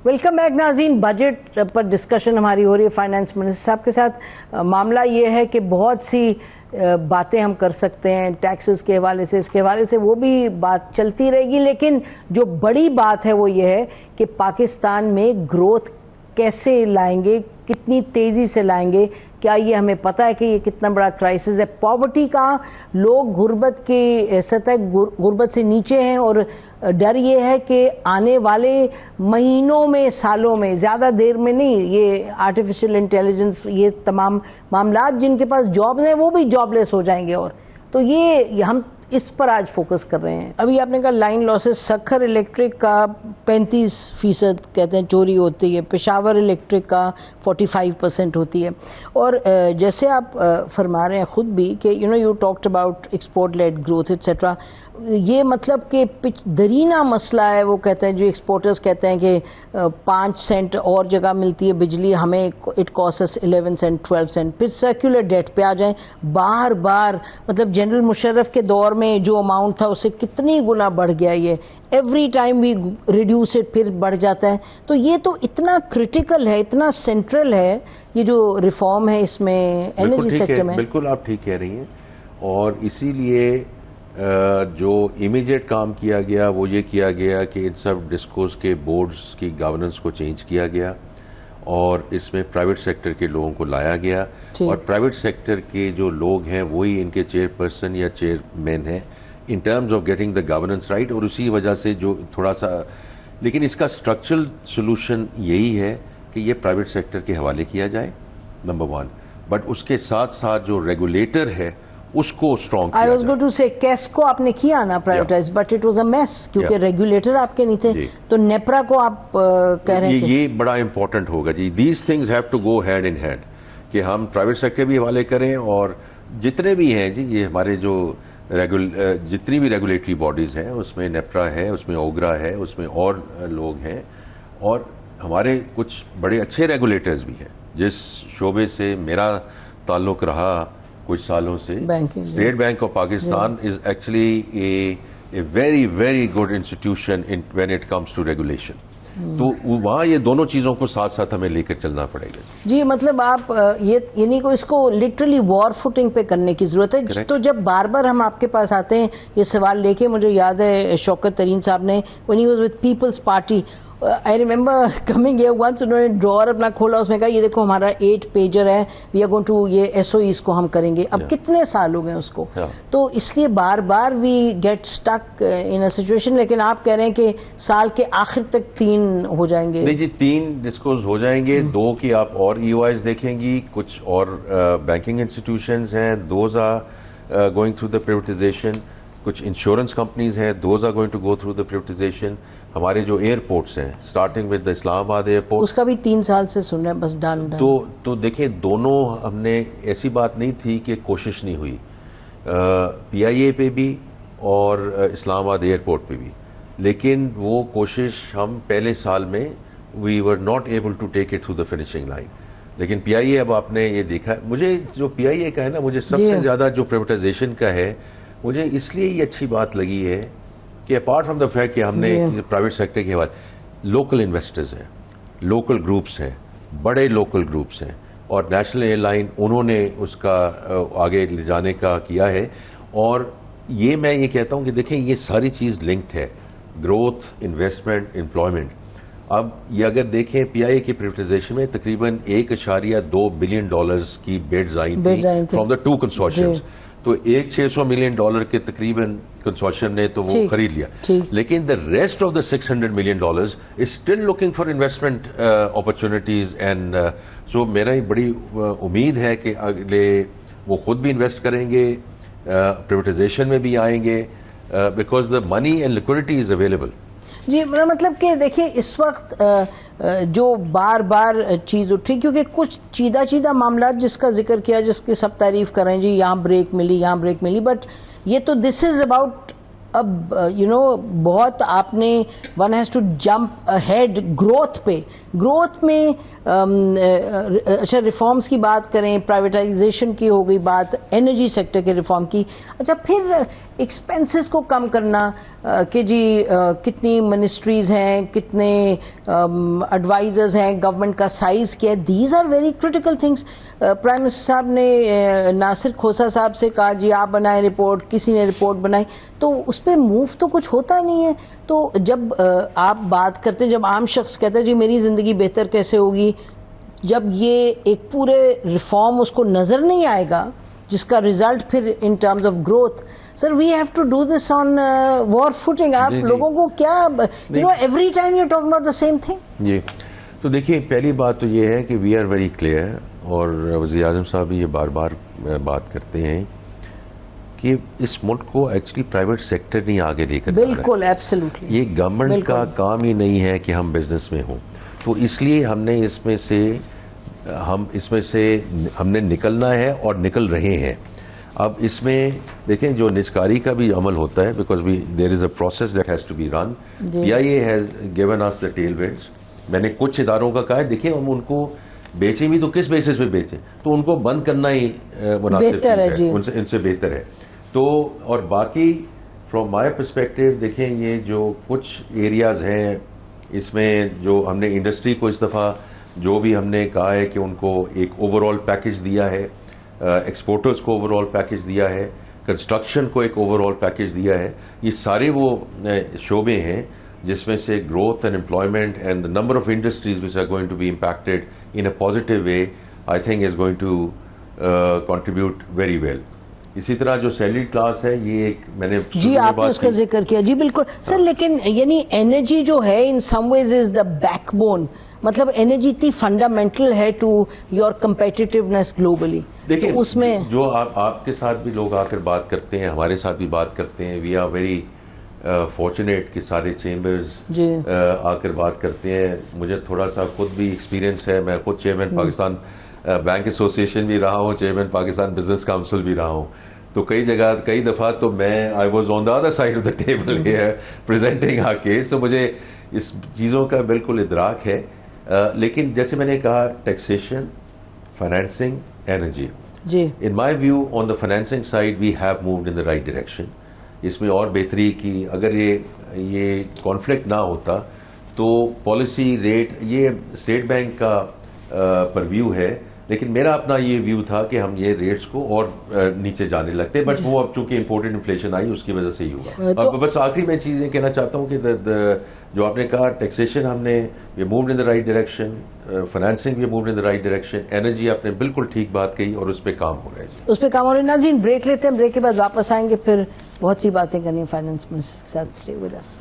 Welcome back ناظرین. Budget پر discussion ہماری ہو رہی ہے فائنانس منسٹر صاحب کے ساتھ. معاملہ یہ ہے کہ بہت سی باتیں ہم کر سکتے ہیں ٹیکسز کے حوالے سے, اس کے حوالے سے وہ بھی بات چلتی رہے گی, لیکن جو بڑی بات ہے وہ یہ ہے کہ پاکستان میں گروتھ کیسے لائیں گے, کتنی تیزی سے لائیں گے. کیا یہ ہمیں پتہ ہے کہ یہ کتنا بڑا کرائسس ہے؟ پاورٹی کا, لوگ غربت کی سطح غربت سے نیچے ہیں, اور ڈر یہ ہے کہ آنے والے مہینوں میں, سالوں میں, زیادہ دیر میں نہیں, یہ آرٹیفیشل انٹیلیجنس, یہ تمام معاملات, جن کے پاس جابز ہیں وہ بھی جاب لیس ہو جائیں گے. اور تو یہ ہم اس پر آج فوکس کر رہے ہیں. ابھی آپ نے کہا لائن لاسز, سکھر الیکٹرک کا 35% کہتے ہیں چوری ہوتی ہے, پشاور الیکٹرک کا 45% ہوتی ہے. اور جیسے آپ فرما رہے ہیں خود بھی کہ you talked about export led growth et cetera, یہ مطلب کہ درینا مسئلہ ہے. وہ کہتے ہیں, جو ایکسپورٹرز کہتے ہیں کہ 5 سینٹ اور جگہ ملتی ہے بجلی, ہمیں اٹ کاسٹس 11 سینٹ 12 سینٹ. پھر سرکولر ڈیٹ پہ آ جائیں, بار بار مطلب جنرل مشرف کے دور میں جو اماؤنٹ تھا اس سے کتنی گنا بڑھ گیا, یہ every time we reduce it پھر بڑھ جاتا ہے. تو یہ تو اتنا کرٹیکل ہے, اتنا سینٹرل ہے یہ جو ریفارم ہے اس میں انرجی سیکٹر میں. بالکل آپ ٹھیک کہہ رہی ہیں, اور اسی لیے جو امیجیٹ کام کیا گیا وہ یہ کیا گیا کہ ان سب ڈسکوز کے بورڈز کی گورننس کو چینج کیا گیا, اور اس میں پرائیویٹ سیکٹر کے لوگوں کو لایا گیا, اور پرائیویٹ سیکٹر کے جو لوگ ہیں وہی ان کے چیئرپرسن یا چیئرمین ہیں ان terms of getting the governance right. اور اسی وجہ سے جو تھوڑا سا, لیکن اس کا اسٹرکچرل سولوشن یہی ہے کہ یہ پرائیویٹ سیکٹر کے حوالے کیا جائے, نمبر 1. بٹ اس کے ساتھ ساتھ جو ریگولیٹر ہے اس کو اسٹرانگ کیا جائے. I was going to say کیس کو آپ نے کیا نا privatise, but it was a mess, کیونکہ ریگولیٹر آپ کے نہیں تھے. تو نیپرا کو آپ کہہ رہے ہیں یہ بڑا امپورٹنٹ ہوگا جی. These things have to go hand in hand, کہ ہم پرائیویٹ سیکٹر بھی حوالے کریں, اور جتنے بھی ہیں جی یہ ہمارے جو جتنی بھی ریگولیٹری باڈیز ہیں اس میں نیپرا ہے, اس میں اوگرا ہے, اس میں اور لوگ ہیں, اور ہمارے کچھ بڑے اچھے ریگولیٹرز بھی ہیں. جس شعبے سے میرا تعلق رہا کچھ سالوں سے, State Bank of Pakistan is actually a very very good institution when it comes to regulation. تو وہاں یہ دونوں چیزوں کو ساتھ ساتھ ہمیں لے کر چلنا پڑے گا جی. مطلب آپ یعنی کو اس کو لٹرلی وار فوٹنگ پہ کرنے کی ضرورت ہے. تو جب بار بار ہم آپ کے پاس آتے ہیں یہ سوال لے کے, مجھے یاد ہے شوکت ترین صاحب نے when he was with People's Party, I remember coming here once, انہوں نے ڈراور اپنا کھولا, اس میں کہا یہ دیکھو ہمارا 8 پیجر ہے, we are going to یہ SOEs کو ہم کریں گے. اب کتنے سال ہو گئے اس کو, تو اس لیے بار بار we get stuck in a situation. لیکن آپ کہہ رہے ہیں کہ سال کے آخر تک 3 ہو جائیں گے. نہیں جی, 3 ڈسکوز ہو جائیں گے. 2 کی آپ اور EOIs دیکھیں گی, کچھ اور بینکنگ انسٹیٹیوشنز ہیں, those are going through the privatization. کچھ انشورنس کمپنیز ہیں, those are going to go through the privatization. ہمارے جو ایئرپورٹس ہیں, اسٹارٹنگ ود اسلام آباد ایئرپورٹ, اس کا بھی 3 سال سے سن رہے ہیں بس ڈن. تو دیکھیں دونوں ہم نے, ایسی بات نہیں تھی کہ کوشش نہیں ہوئی, PIA پہ بھی اور اسلام آباد ایئرپورٹ پہ بھی, لیکن وہ کوشش ہم پہلے سال میں we were not able to take it through the finishing line. لیکن PIA اب آپ نے یہ دیکھا ہے, مجھے جو PIA کا ہے نا, مجھے سب سے زیادہ جو پرائیویٹائزیشن کا ہے, مجھے اس لیے یہ اچھی بات لگی ہے کہ اپارٹ فرام دا فیکٹ کہ ہم نے پرائیویٹ سیکٹر کے حوالے, لوکل انویسٹرز ہیں, لوکل گروپس ہیں, بڑے لوکل گروپس ہیں, اور نیشنل ایئر لائن انہوں نے اس کا آگے لے جانے کا کیا ہے. اور یہ میں یہ کہتا ہوں کہ دیکھیں یہ ساری چیز لنکڈ ہے, گروتھ, انویسٹمنٹ, امپلائمنٹ. اب یہ اگر دیکھیں PIA کی پرائیویٹائزیشن میں تقریباً $1.2 بلین کی بیڈز آئی تھیں فرام دا 2 کنسورشیمز. تو $600 ملین کے تقریباً کنسورشیم نے تو وہ خرید لیا, لیکن the rest of the $600 million is still looking for investment opportunities. And so میرا بڑی امید ہے کہ اگلے وہ خود بھی انویسٹ کریں گے, پرائیویٹائزیشن میں بھی آئیں گے, because the money and liquidity is available. جی میرا مطلب کہ دیکھیں اس وقت جو بار بار چیز اٹھی, کیونکہ کچھ چیدہ معاملات جس کا ذکر کیا, جس کی سب تعریف کریں جی یہاں بریک ملی, یہاں بریک ملی, بٹ یہ تو دس از اباؤٹ اب بہت آپ نے one has to jump head growth میں اچھا ریفارمز کی بات کریں, پرائیویٹائزیشن کی ہو گئی بات, انرجی سیکٹر کے ریفارم کی. اچھا پھر ایکسپینسز کو کم کرنا کہ جی کتنی منسٹریز ہیں, کتنے ایڈوائزرز ہیں, گورنمنٹ کا سائز کیا ہے, these are very critical things. Prime minister صاحب نے ناصر کھوسہ صاحب سے کہا جی آپ بنائیں رپورٹ, کسی نے رپورٹ بنائی, تو اس پہ موو تو کچھ ہوتا نہیں ہے. تو جب آپ بات کرتے ہیں, جب عام شخص کہتا ہے جی میری زندگی بہتر کیسے ہوگی, جب یہ ایک پورے ریفارم اس کو نظر نہیں آئے گا جس کا ریزلٹ پھر in terms of growth, sir we have to do this on war footing. آپ لوگوں کو کیا every time you talk about the same thing. جی تو دیکھیے پہلی بات تو یہ ہے کہ وی آر ویری کلیئر, اور وزیر اعظم صاحب بھی یہ بار بار بات کرتے ہیں کہ اس ملک کو ایکچولی پرائیویٹ سیکٹر نہیں آگے لے کر جا رہا ہے. بالکل ایبسلیوٹلی, یہ گورنمنٹ کا کام ہی نہیں ہے کہ ہم بزنس میں ہوں, تو اس لیے ہم نے اس میں سے ہم نے نکلنا ہے اور نکل رہے ہیں. اب اس میں دیکھیں جو نجکاری کا بھی عمل ہوتا ہے, because there is a process that has to be run. P I A has given us the tail winds. میں نے کچھ اداروں کا کہا ہے دیکھیں ہم ان کو بیچیں بھی تو کس بیسس پہ بیچیں, تو ان کو بند کرنا ہی مناسب ہے, ان سے بہتر ہے. تو اور باقی فرام مائی پرسپیکٹو دیکھیں یہ جو کچھ ایریاز ہیں اس میں جو ہم نے انڈسٹری کو اس دفعہ جو بھی ہم نے کہا ہے کہ ان کو ایک اوور آل پیکج دیا ہے, ایکسپورٹرز کو اوور آل پیکج دیا ہے, کنسٹرکشن کو ایک اوور آل پیکج دیا ہے. یہ سارے وہ شعبے ہیں جس میں سے growth and employment and the number of industries which are going to be impacted in a positive way I think is going to contribute very well. اسی طرح جو سیلری کلاس ہے یہ ایک میں نے جی آپ نے اس کا ذکر کیا, جی بالکل سر. لیکن یعنی انرجی جو ہے ان سم ویز از دا بیک بون, مطلب انرجی اتنی فنڈامنٹل ہے ٹو یور کمپیٹیٹیونیس گلوبلی. دیکھیں اس میں جو آپ کے ساتھ بھی لوگ آ کر بات کرتے ہیں, ہمارے ساتھ بھی بات کرتے ہیں, وی آر ویری فارچونیٹ کہ سارے چیمبرز آ کر بات کرتے ہیں. مجھے تھوڑا سا خود بھی ایکسپیرینس ہے, میں خود چیئرمین پاکستان بینک ایسوسیشن بھی رہا ہوں, چیئرمین پاکستان بزنس کاؤنسل بھی رہا ہوں. تو کئی دفعہ تو میں I was on the other side of the table here presenting our case. تو مجھے اس چیزوں کا بالکل ادراک ہے. لیکن جیسے میں نے کہا ٹیکسیشن, فائنینسنگ, انرجی, جی in my view on the financing side we have moved in the right direction. اس میں اور بہتری کی, اگر یہ کانفلکٹ نہ ہوتا تو پالیسی ریٹ یہ اسٹیٹ بینک کا پرویو ہے, لیکن میرا اپنا یہ ویو تھا کہ ہم یہ ریٹس کو اور نیچے جانے لگتے, بٹ وہ اب چونکہ امپورٹڈ انفلیشن آئی اس کی وجہ سے ہی ہوا. اب بس آخری میں چیز یہ کہنا چاہتا ہوں کہ جو آپ نے کہا ٹیکسیشن ہم نے یہ moved in the right direction, financing بھی moved in the right direction, energy آپ نے بالکل ٹھیک بات کہی اور اس پہ کام ہو رہا ہے. اس پہ کام ہو رہا ہے. ناظرین بریک لیتے ہیں, بریک کے بعد واپس آئیں گے, پھر بہت سی باتیں کرنی ہیں فائنینس میں. ساتھ اسٹے ود اس.